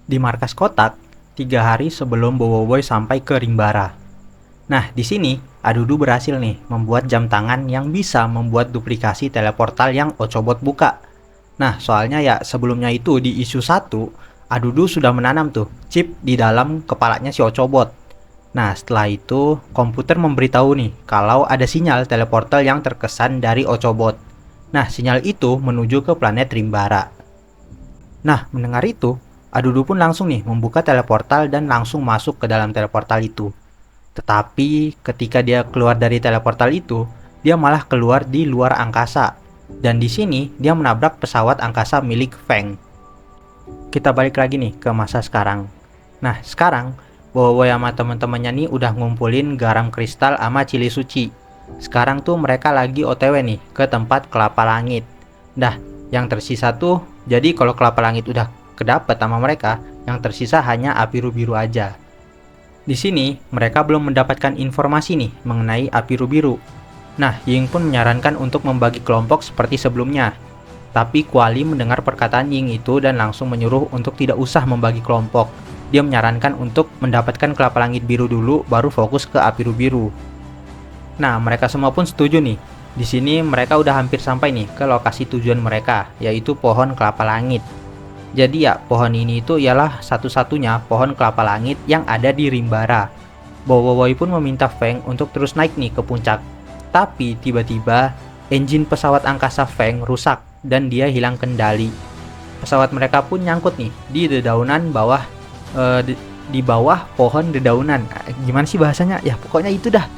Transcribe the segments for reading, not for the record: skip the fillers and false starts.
Di markas kotak, 3 hari sebelum Bowoboy sampai ke Rimbara. Nah, di sini Adudu berhasil nih membuat jam tangan yang bisa membuat duplikasi teleportal yang Ochobot buka. Nah, soalnya ya sebelumnya itu di isu 1, Adudu sudah menanam tuh chip di dalam kepalanya si Ochobot. Nah, setelah itu komputer memberitahu nih kalau ada sinyal teleportal yang terkesan dari Ochobot. Nah, sinyal itu menuju ke planet Rimbara. Nah, mendengar itu, Adudu pun langsung nih membuka teleportal dan langsung masuk ke dalam teleportal itu. Tetapi ketika dia keluar dari teleportal itu, dia malah keluar di luar angkasa. Dan di sini dia menabrak pesawat angkasa milik Feng. Kita balik lagi nih ke masa sekarang. Nah, sekarang Bowoboy sama teman-temannya nih udah ngumpulin garam kristal sama cili suci. Sekarang tuh mereka lagi OTW nih ke tempat kelapa langit. Dah, yang tersisa tuh, jadi kalau kelapa langit udah kedapet sama mereka, yang tersisa hanya api biru aja. Di sini, mereka belum mendapatkan informasi nih mengenai api biru. Nah, Ying pun menyarankan untuk membagi kelompok seperti sebelumnya. Tapi Kuali mendengar perkataan Ying itu dan langsung menyuruh untuk tidak usah membagi kelompok. Dia menyarankan untuk mendapatkan kelapa langit biru dulu, baru fokus ke api biru. Nah, mereka semua pun setuju nih. Di sini mereka udah hampir sampai nih ke lokasi tujuan mereka, yaitu pohon kelapa langit. Jadi ya, pohon ini itu ialah satu-satunya pohon kelapa langit yang ada di Rimbara. Bowoboy pun meminta Feng untuk terus naik nih ke puncak. Tapi tiba-tiba, engine pesawat angkasa Feng rusak dan dia hilang kendali. Pesawat mereka pun nyangkut nih di dedaunan bawah, di bawah pohon dedaunan. Gimana sih bahasanya? Ya pokoknya itu dah.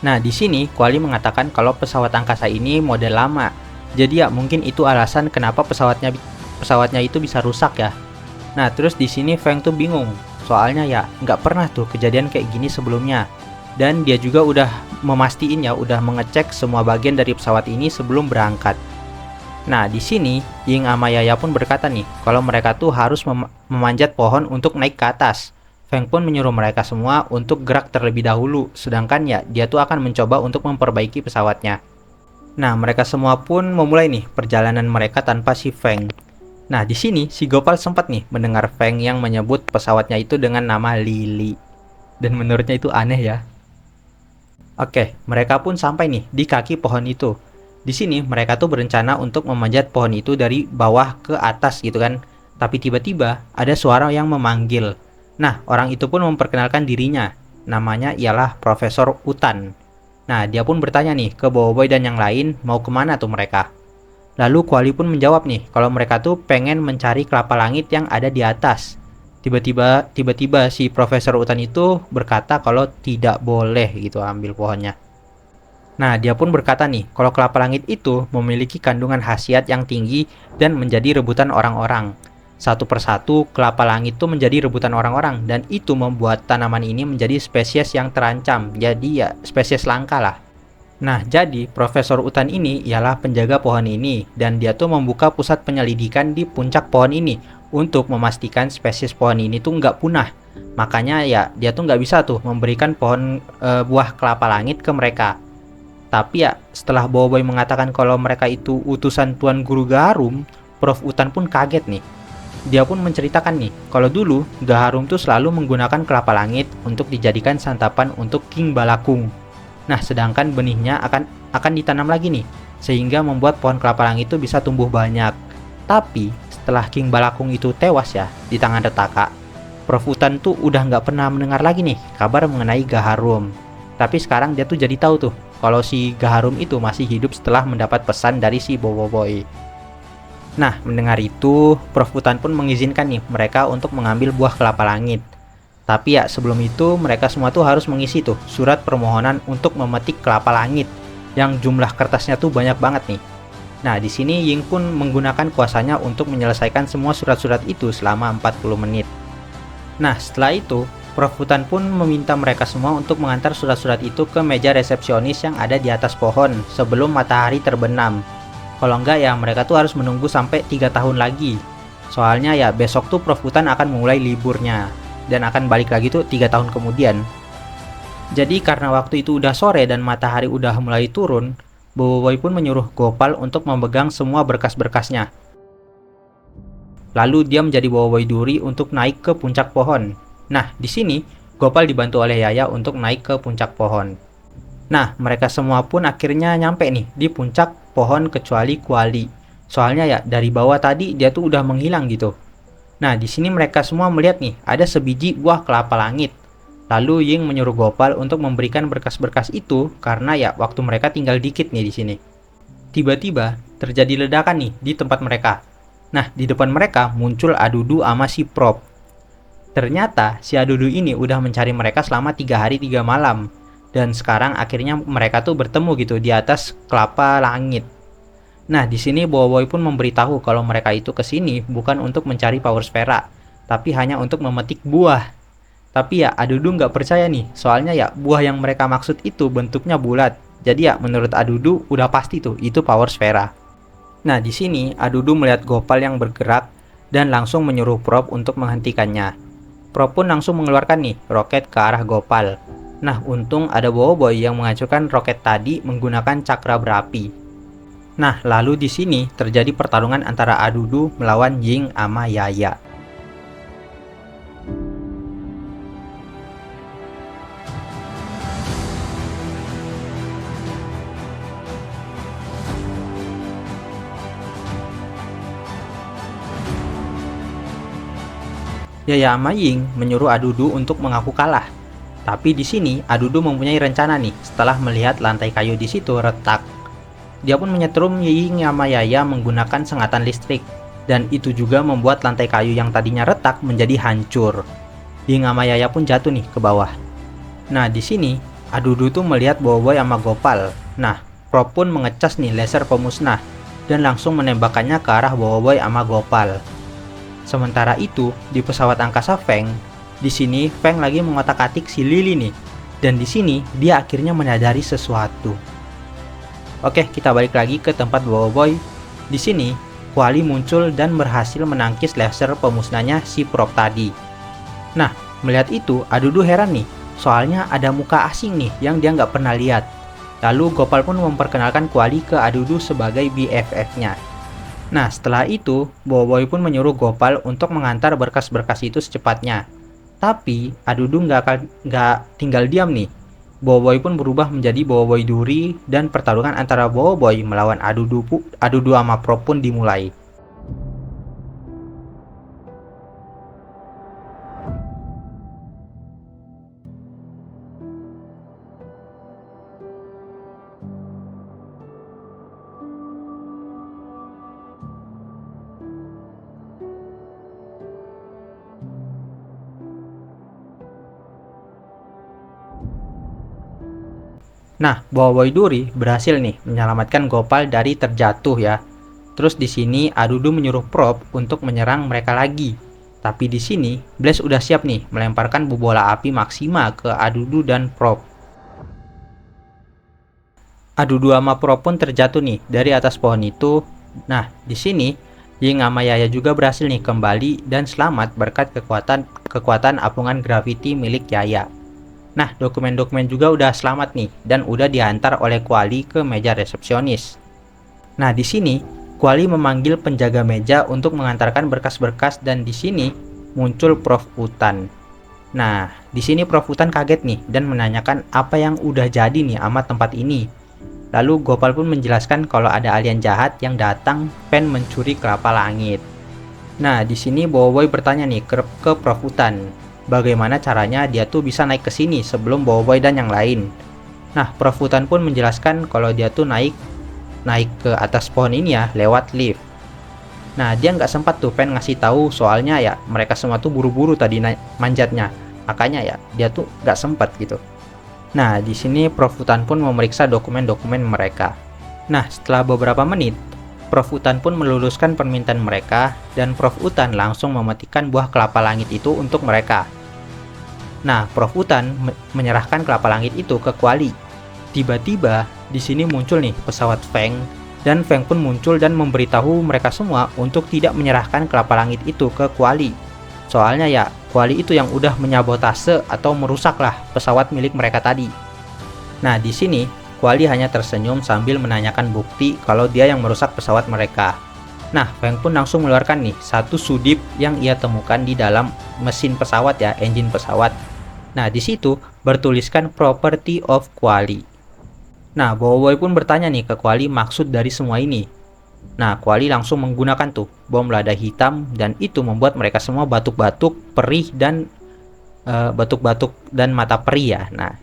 Nah, di sini Kuali mengatakan kalau pesawat angkasa ini model lama. Jadi ya mungkin itu alasan kenapa pesawatnya itu bisa rusak ya. Nah, terus di sini Feng tuh bingung. Soalnya ya nggak pernah tuh kejadian kayak gini sebelumnya. Dan dia juga udah memastiin ya, udah mengecek semua bagian dari pesawat ini sebelum berangkat. Nah, di sini Ying sama Yaya pun berkata nih, kalau mereka tuh harus memanjat pohon untuk naik ke atas. Feng pun menyuruh mereka semua untuk gerak terlebih dahulu, sedangkan ya dia tuh akan mencoba untuk memperbaiki pesawatnya. Nah, mereka semua pun memulai nih perjalanan mereka tanpa si Feng. Nah, di sini si Gopal sempat nih mendengar Feng yang menyebut pesawatnya itu dengan nama Lily. Dan menurutnya itu aneh ya. Oke, mereka pun sampai nih di kaki pohon itu. Di sini mereka tuh berencana untuk memanjat pohon itu dari bawah ke atas gitu kan. Tapi tiba-tiba ada suara yang memanggil. Nah, orang itu pun memperkenalkan dirinya. Namanya ialah Profesor Utan. Nah, dia pun bertanya nih ke Bowoboy dan yang lain mau kemana tuh mereka. Lalu Kuali pun menjawab nih kalau mereka tuh pengen mencari kelapa langit yang ada di atas. Tiba-tiba si Profesor Utan itu berkata kalau tidak boleh gitu ambil pohonnya. Nah, dia pun berkata nih kalau kelapa langit itu memiliki kandungan khasiat yang tinggi dan menjadi rebutan orang-orang. Satu persatu kelapa langit itu menjadi rebutan orang-orang dan itu membuat tanaman ini menjadi spesies yang terancam. Jadi ya spesies langka lah. Nah, jadi Profesor Utan ini ialah penjaga pohon ini dan dia tuh membuka pusat penyelidikan di puncak pohon ini untuk memastikan spesies pohon ini tuh nggak punah. Makanya ya dia tuh nggak bisa tuh memberikan buah kelapa langit ke mereka. Tapi ya setelah Bowoboy mengatakan kalau mereka itu utusan Tuan Guru Gaharum, Prof Utan pun kaget nih. Dia pun menceritakan nih, kalau dulu Gaharum tuh selalu menggunakan kelapa langit untuk dijadikan santapan untuk King Balakung. Nah, sedangkan benihnya akan ditanam lagi nih, sehingga membuat pohon kelapa langit itu bisa tumbuh banyak. Tapi setelah King Balakung itu tewas ya di tangan Retaka, Prof Utan tuh udah nggak pernah mendengar lagi nih kabar mengenai Gaharum. Tapi sekarang dia tuh jadi tahu tuh kalau si Gaharum itu masih hidup setelah mendapat pesan dari si Bowoboy. Nah, mendengar itu, Prof Utan pun mengizinkan nih mereka untuk mengambil buah kelapa langit. Tapi ya sebelum itu mereka semua tuh harus mengisi tuh surat permohonan untuk memetik kelapa langit yang jumlah kertasnya tuh banyak banget nih. Nah, di sini Ying pun menggunakan kuasanya untuk menyelesaikan semua surat-surat itu selama 40 menit. Nah, setelah itu, Prof Utan pun meminta mereka semua untuk mengantar surat-surat itu ke meja resepsionis yang ada di atas pohon sebelum matahari terbenam. Kalau enggak ya mereka tuh harus menunggu sampai 3 tahun lagi. Soalnya ya besok tuh Prof Utan akan mulai liburnya dan akan balik lagi tuh 3 tahun kemudian. Jadi karena waktu itu udah sore dan matahari udah mulai turun, Bowoboy pun menyuruh Gopal untuk memegang semua berkas-berkasnya. Lalu dia menjadi Boy Duri untuk naik ke puncak pohon. Nah, di sini Gopal dibantu oleh Yaya untuk naik ke puncak pohon. Nah, mereka semua pun akhirnya nyampe nih di puncak pohon kecuali Kuali. Soalnya ya dari bawah tadi dia tuh udah menghilang gitu. Nah, di sini mereka semua melihat nih ada sebiji buah kelapa langit. Lalu Ying menyuruh Gopal untuk memberikan berkas-berkas itu karena ya waktu mereka tinggal dikit nih di sini. Tiba-tiba terjadi ledakan nih di tempat mereka. Nah, di depan mereka muncul Adudu sama si Prop. Ternyata si Adudu ini udah mencari mereka selama 3 hari 3 malam. Dan sekarang akhirnya mereka tuh bertemu gitu di atas kelapa langit. Nah, di sini Boy pun memberitahu kalau mereka itu ke sini bukan untuk mencari Power Spera, tapi hanya untuk memetik buah. Tapi ya Adudu nggak percaya nih, soalnya ya buah yang mereka maksud itu bentuknya bulat. Jadi ya menurut Adudu udah pasti tuh itu Power Spera. Nah, di sini Adudu melihat Gopal yang bergerak dan langsung menyuruh Prop untuk menghentikannya. Prop pun langsung mengeluarkan nih roket ke arah Gopal. Nah, untung ada Boy yang menghancurkan roket tadi menggunakan cakra berapi. Nah, lalu di sini terjadi pertarungan antara Adudu melawan Ying sama Yaya. Yaya sama Ying menyuruh Adudu untuk mengaku kalah. Tapi di sini Adudu mempunyai rencana nih setelah melihat lantai kayu di situ retak. Dia pun menyetrum Ying sama Yaya menggunakan sengatan listrik dan itu juga membuat lantai kayu yang tadinya retak menjadi hancur. Ying sama Yaya pun jatuh nih ke bawah. Nah, di sini Adudu tuh melihat Boy sama Gopal. Nah, Prop pun mengecas nih laser pemusnah dan langsung menembakkannya ke arah Boy sama Gopal. Sementara itu, di pesawat angkasa Feng, di sini Feng lagi mengotak-atik si Lily nih. Dan di sini dia akhirnya menyadari sesuatu. Oke, kita balik lagi ke tempat Boy. Di sini, Kuali muncul dan berhasil menangkis laser pemusnahnya si Prop tadi. Nah, melihat itu, Adudu heran nih. Soalnya ada muka asing nih yang dia nggak pernah lihat. Lalu Gopal pun memperkenalkan Kuali ke Adudu sebagai BFF-nya. Nah, setelah itu, Boy pun menyuruh Gopal untuk mengantar berkas-berkas itu secepatnya. Tapi, Adudu nggak tinggal diam nih. Boy pun berubah menjadi Boy Duri dan pertarungan antara Boy melawan Adudu sama Prop pun dimulai. Nah, Boy Duri berhasil nih menyelamatkan Gopal dari terjatuh ya. Terus di sini Adudu menyuruh Prop untuk menyerang mereka lagi. Tapi di sini Blaze udah siap nih melemparkan bola api maksima ke Adudu dan Prop. Adudu sama Prop pun terjatuh nih dari atas pohon itu. Nah, di sini Ying sama Yaya juga berhasil nih kembali dan selamat berkat kekuatan apungan gravity milik Yaya. Nah, dokumen-dokumen juga udah selamat nih dan udah diantar oleh Kuali ke meja resepsionis. Nah, di sini Kuali memanggil penjaga meja untuk mengantarkan berkas-berkas dan di sini muncul Prof Utan. Nah, di sini Prof Utan kaget nih dan menanyakan apa yang udah jadi nih sama tempat ini. Lalu Gopal pun menjelaskan kalau ada alien jahat yang datang pengen mencuri kelapa langit. Nah, di sini Boy bertanya nih ke Prof Utan, bagaimana caranya dia tuh bisa naik ke sini sebelum Boy dan yang lain. Nah, Prof Utan pun menjelaskan kalau dia tuh naik ke atas pohon ini ya lewat lift. Nah, dia nggak sempat tuh pengen ngasih tahu soalnya ya mereka semua tuh buru-buru tadi manjatnya. Makanya ya dia tuh nggak sempat gitu. Nah, di sini Prof Utan pun memeriksa dokumen-dokumen mereka. Nah, setelah beberapa menit, Prof Utan pun meluluskan permintaan mereka dan Prof Utan langsung memetikkan buah kelapa langit itu untuk mereka. Nah, Prof Utan menyerahkan kelapa langit itu ke Kuali. Tiba-tiba di sini muncul nih pesawat Feng dan Feng pun muncul dan memberitahu mereka semua untuk tidak menyerahkan kelapa langit itu ke Kuali. Soalnya ya Kuali itu yang udah menyabotase atau merusaklah pesawat milik mereka tadi. Nah, di sini Kuali hanya tersenyum sambil menanyakan bukti kalau dia yang merusak pesawat mereka. Nah, Feng pun langsung mengeluarkan nih satu sudip yang ia temukan di dalam mesin pesawat ya, engine pesawat. Nah, di situ bertuliskan property of Kuali. Nah, Bowoiboy pun bertanya nih ke Kuali maksud dari semua ini. Nah, Kuali langsung menggunakan tuh bom lada hitam dan itu membuat mereka semua batuk-batuk, perih dan batuk-batuk dan mata perih ya. Nah,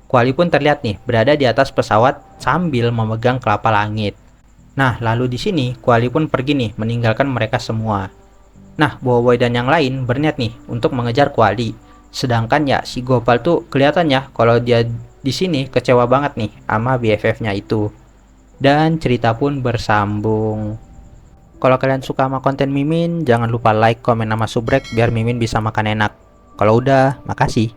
Kuali pun terlihat nih berada di atas pesawat sambil memegang kelapa langit. Nah, lalu di sini Kuali pun pergi nih meninggalkan mereka semua. Nah, Bowoiboy dan yang lain berniat nih untuk mengejar Kuali. Sedangkan ya si Gopal tuh kelihatannya kalau dia di sini kecewa banget nih sama BFF-nya itu. Dan cerita pun bersambung. Kalau kalian suka sama konten Mimin, jangan lupa like, komen, sama subrek biar Mimin bisa makan enak. Kalau udah, makasih.